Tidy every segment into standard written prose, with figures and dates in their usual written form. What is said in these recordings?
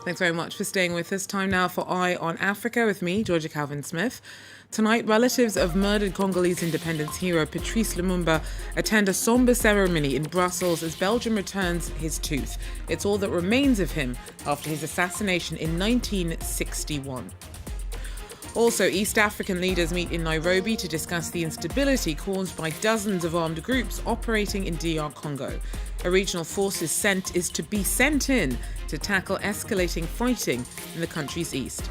Thanks very much for staying with us. Time now for Eye on Africa with me, Georgia Calvin-Smith. Tonight, relatives of murdered Congolese independence hero Patrice Lumumba attend a somber ceremony in Brussels as Belgium returns his tooth. It's all that remains of him after his assassination in 1961. Also, East African leaders meet in Nairobi to discuss the instability caused by dozens of armed groups operating in DR Congo. A regional force is to be sent in to tackle escalating fighting in the country's east.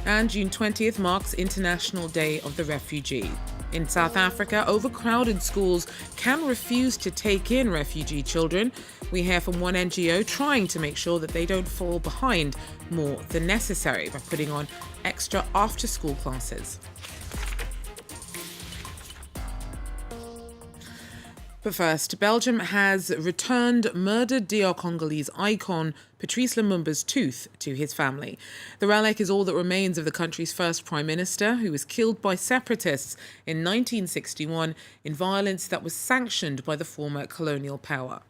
And June 20th marks International Day of the Refugee. In South Africa, overcrowded schools can refuse to take in refugee children. We hear from one NGO trying to make sure that they don't fall behind more than necessary by putting on extra after-school classes. But first, Belgium has returned murdered DR Congolese icon Patrice Lumumba's tooth to his family. The relic is all that remains of the country's first prime minister, who was killed by separatists in 1961 in violence that was sanctioned by the former colonial power.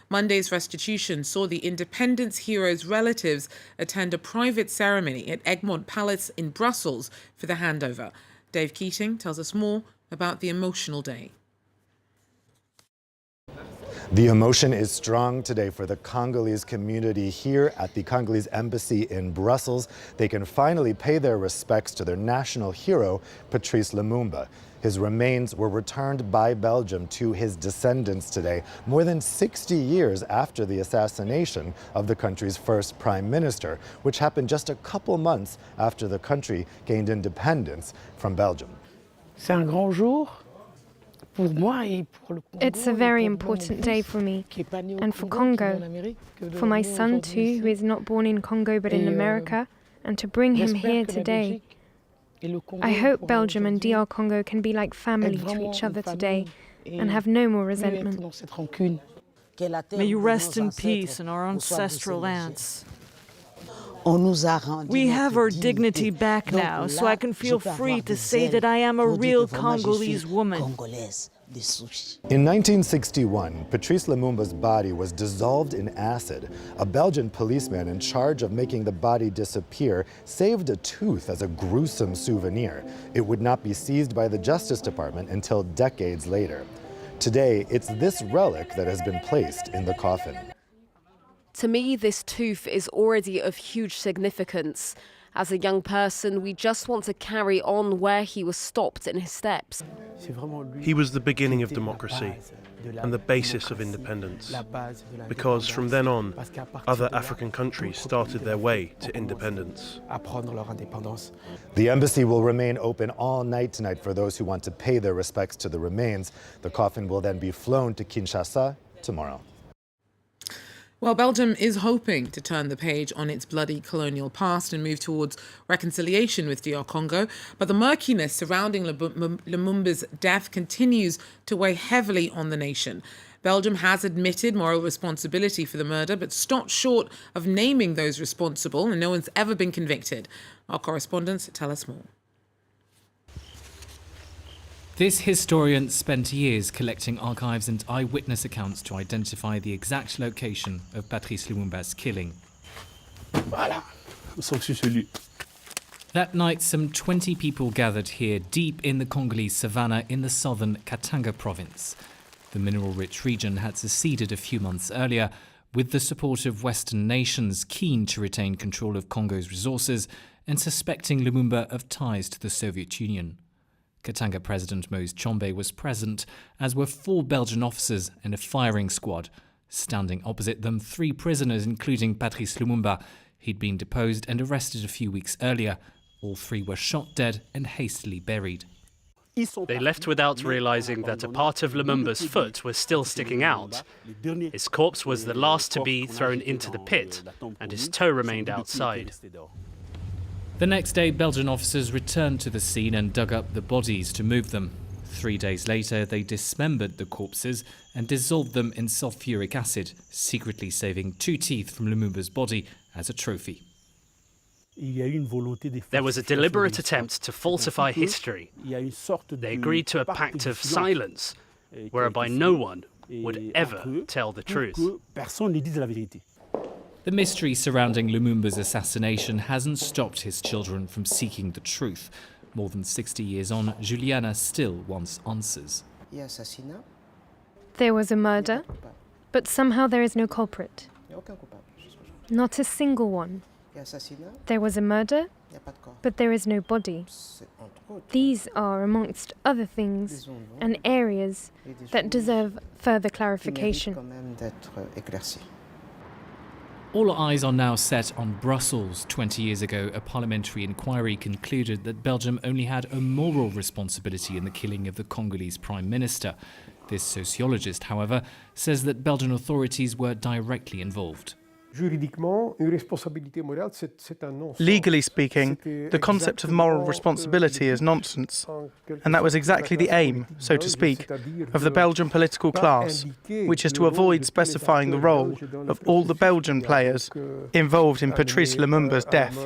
Monday's restitution saw the independence hero's relatives attend a private ceremony at Egmont Palace in Brussels for the handover. Dave Keating tells us more about the emotional day. The emotion is strong today for the Congolese community here at the Congolese embassy in Brussels. They can finally pay their respects to their national hero, Patrice Lumumba. His remains were returned by Belgium to his descendants today, more than 60 years after the assassination of the country's first prime minister, which happened just a couple months after the country gained independence from Belgium. C'est un grand jour. It's a very important day for me and for Congo, for my son too, who is not born in Congo but in America, and to bring him here today. I hope Belgium and DR Congo can be like family to each other today and have no more resentment. May you rest in peace in our ancestral lands. We have our dignity back now, so I can feel free to say that I am a real Congolese woman. In 1961, Patrice Lumumba's body was dissolved in acid. A Belgian policeman in charge of making the body disappear saved a tooth as a gruesome souvenir. It would not be seized by the Justice Department until decades later. Today, it's this relic that has been placed in the coffin. To me, this tooth is already of huge significance. As a young person, we just want to carry on where he was stopped in his steps. He was the beginning of democracy and the basis of independence, because from then on, other African countries started their way to independence. The embassy will remain open all night tonight for those who want to pay their respects to the remains. The coffin will then be flown to Kinshasa tomorrow. Well, Belgium is hoping to turn the page on its bloody colonial past and move towards reconciliation with DR Congo. But the murkiness surrounding Lumumba's death continues to weigh heavily on the nation. Belgium has admitted moral responsibility for the murder, but stopped short of naming those responsible, and no one's ever been convicted. Our correspondents tell us more. This historian spent years collecting archives and eyewitness accounts to identify the exact location of Patrice Lumumba's killing. Voilà. Celui. That night, some 20 people gathered here deep in the Congolese savannah in the southern Katanga province. The mineral-rich region had seceded a few months earlier, with the support of Western nations keen to retain control of Congo's resources and suspecting Lumumba of ties to the Soviet Union. Katanga President Moise Tshombe was present, as were 4 Belgian officers and a firing squad. Standing opposite them, 3 prisoners, including Patrice Lumumba. He'd been deposed and arrested a few weeks earlier. All 3 were shot dead and hastily buried. They left without realizing that a part of Lumumba's foot was still sticking out. His corpse was the last to be thrown into the pit, and his toe remained outside. The next day, Belgian officers returned to the scene and dug up the bodies to move them. 3 days later, they dismembered the corpses and dissolved them in sulfuric acid, secretly saving 2 teeth from Lumumba's body as a trophy. There was a deliberate attempt to falsify history. They agreed to a pact of silence, whereby no one would ever tell the truth. The mystery surrounding Lumumba's assassination hasn't stopped his children from seeking the truth. More than 60 years on, Juliana still wants answers. There was a murder, but somehow there is no culprit. Not a single one. There was a murder, but there is no body. These are, amongst other things, and areas that deserve further clarification. All eyes are now set on Brussels. 20 years ago, a parliamentary inquiry concluded that Belgium only had a moral responsibility in the killing of the Congolese Prime Minister. This sociologist, however, says that Belgian authorities were directly involved. Legally speaking, the concept of moral responsibility is nonsense. And that was exactly the aim, so to speak, of the Belgian political class, which is to avoid specifying the role of all the Belgian players involved in Patrice Lumumba's death.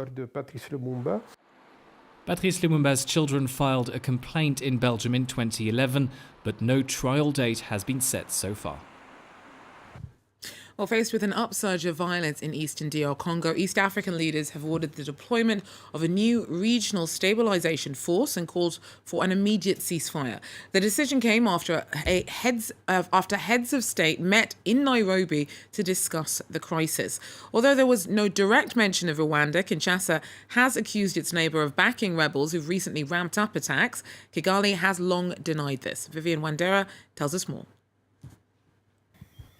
Patrice Lumumba's children filed a complaint in Belgium in 2011, but no trial date has been set so far. Well, faced with an upsurge of violence in eastern DR Congo, East African leaders have ordered the deployment of a new regional stabilization force and called for an immediate ceasefire. The decision came after heads of state met in Nairobi to discuss the crisis. Although there was no direct mention of Rwanda, Kinshasa has accused its neighbour of backing rebels who've recently ramped up attacks. Kigali has long denied this. Vivian Wandera tells us more.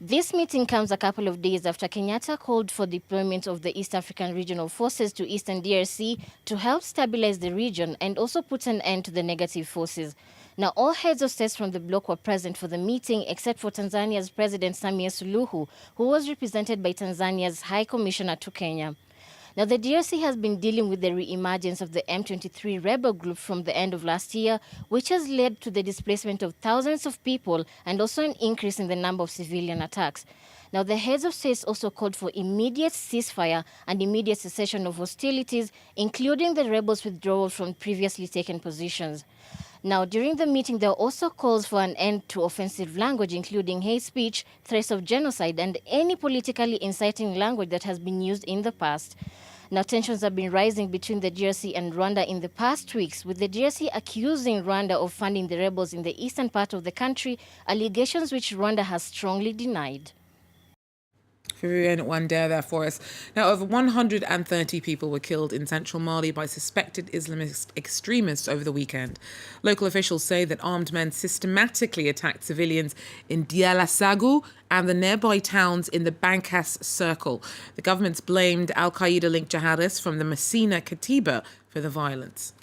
This meeting comes a couple of days after Kenyatta called for deployment of the East African regional forces to eastern DRC to help stabilize the region and also put an end to the negative forces. Now, all heads of states from the bloc were present for the meeting except for Tanzania's President Samia Suluhu, who was represented by Tanzania's High Commissioner to Kenya. Now, the DRC has been dealing with the re-emergence of the M23 rebel group from the end of last year, which has led to the displacement of thousands of people and also an increase in the number of civilian attacks. Now, the heads of states also called for immediate ceasefire and immediate cessation of hostilities, including the rebels' withdrawal from previously taken positions. Now, during the meeting, there are also calls for an end to offensive language, including hate speech, threats of genocide, and any politically inciting language that has been used in the past. Now, tensions have been rising between the DRC and Rwanda in the past weeks, with the DRC accusing Rwanda of funding the rebels in the eastern part of the country, allegations which Rwanda has strongly denied. Vivian Wandera there for us. Now, over 130 people were killed in central Mali by suspected Islamist extremists over the weekend. Local officials say that armed men systematically attacked civilians in Dialasagu and the nearby towns in the Bankas Circle. The government's blamed al-Qaeda-linked jihadists from the Messina Katiba for the violence.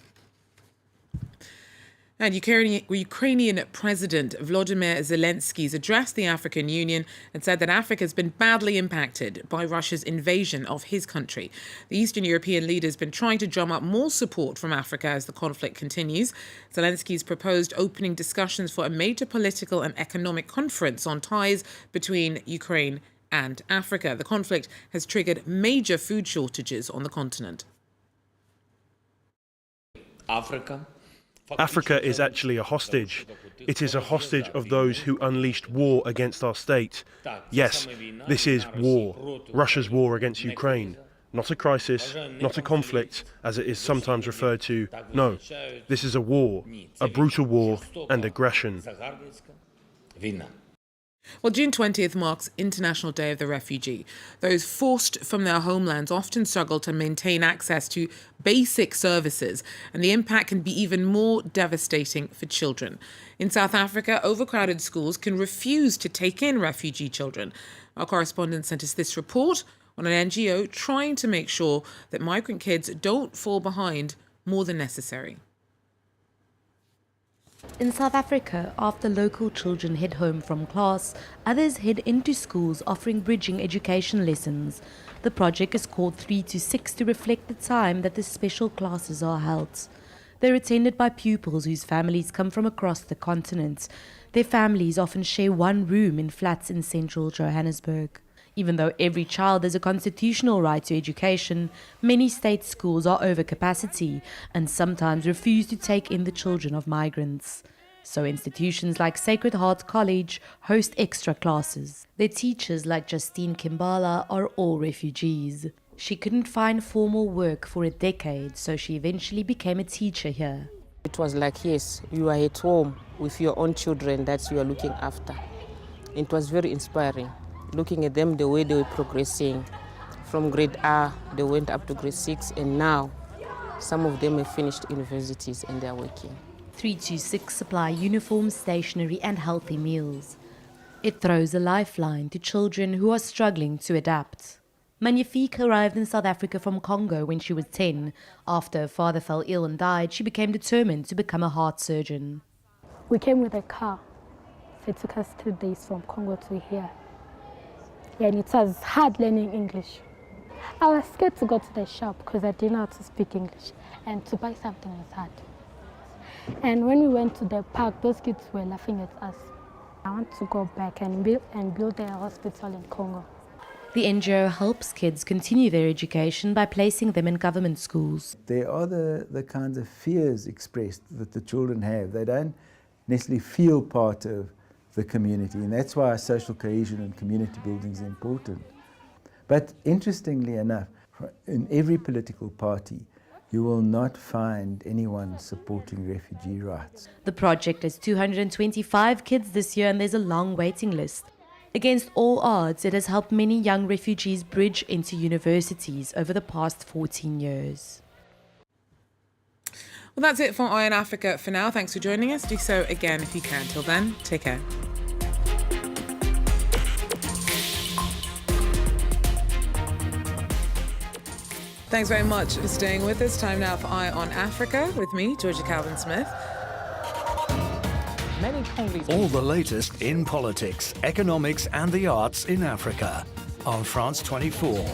And Ukrainian President Volodymyr Zelensky has addressed the African Union and said that Africa has been badly impacted by Russia's invasion of his country. The Eastern European leader has been trying to drum up more support from Africa as the conflict continues. Zelensky's proposed opening discussions for a major political and economic conference on ties between Ukraine and Africa. The conflict has triggered major food shortages on the continent. Africa is actually a hostage. It is a hostage of those who unleashed war against our state. Yes, this is war. Russia's war against Ukraine. Not a crisis, not a conflict, as it is sometimes referred to. No, this is a war, a brutal war and aggression. Well, June 20th marks International Day of the Refugee. Those forced from their homelands often struggle to maintain access to basic services, and the impact can be even more devastating for children. In South Africa, overcrowded schools can refuse to take in refugee children. Our correspondent sent us this report on an NGO trying to make sure that migrant kids don't fall behind more than necessary. In South Africa, after local children head home from class, others head into schools offering bridging education lessons. The project is called 3 to 6 to reflect the time that the special classes are held. They're attended by pupils whose families come from across the continent. Their families often share one room in flats in central Johannesburg. Even though every child has a constitutional right to education, many state schools are over capacity and sometimes refuse to take in the children of migrants. So institutions like Sacred Heart College host extra classes. Their teachers like Justine Kimbala are all refugees. She couldn't find formal work for a decade, so she eventually became a teacher here. It was like, yes, you are at home with your own children that you are looking after. It was very inspiring, looking at them the way they were progressing. From grade R, they went up to grade 6, and now some of them have finished universities and they are working. 326 supply uniforms, stationery and healthy meals. It throws a lifeline to children who are struggling to adapt. Magnifique arrived in South Africa from Congo when she was 10. After her father fell ill and died, she became determined to become a heart surgeon. We came with a car. So it took us 2 days from Congo to here. And it was hard learning English. I was scared to go to the shop because I didn't know how to speak English. And to buy something was hard. And when we went to the park, those kids were laughing at us. I want to go back and build a hospital in Congo. The NGO helps kids continue their education by placing them in government schools. There are the kinds of fears expressed that the children have. They don't necessarily feel part of the community, and that's why social cohesion and community building is important. But interestingly enough, in every political party, you will not find anyone supporting refugee rights. The project has 225 kids this year and there's a long waiting list. Against all odds, it has helped many young refugees bridge into universities over the past 14 years. Well, that's it for Eye on Africa for now. Thanks for joining us. Do so again if you can. Till then, take care. Thanks very much for staying with us. Time now for Eye on Africa with me, Georgia Calvin-Smith. All the latest in politics, economics and the arts in Africa on France 24.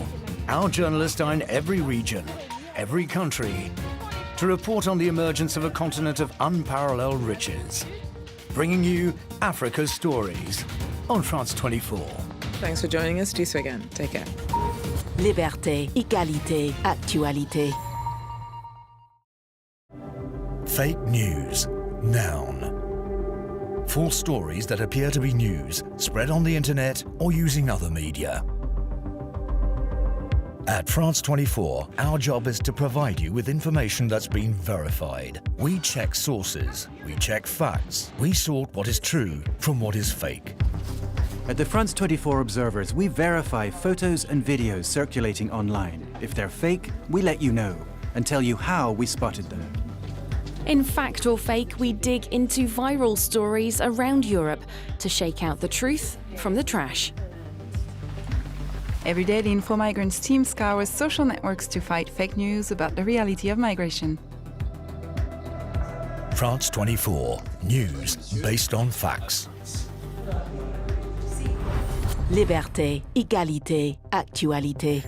Our journalists are in every region, every country, to report on the emergence of a continent of unparalleled riches. Bringing you Africa's stories on France 24. Thanks for joining us. Do so again. Take care. Liberté, égalité, actualité. Fake news. Noun. False stories that appear to be news, spread on the internet or using other media. At France 24, our job is to provide you with information that's been verified. We check sources, we check facts, we sort what is true from what is fake. At the France 24 Observers, we verify photos and videos circulating online. If they're fake, we let you know and tell you how we spotted them. In Fact or Fake, we dig into viral stories around Europe to shake out the truth from the trash. Every day, the Info Migrants team scours social networks to fight fake news about the reality of migration. France 24, news based on facts. Liberté, égalité, actualité.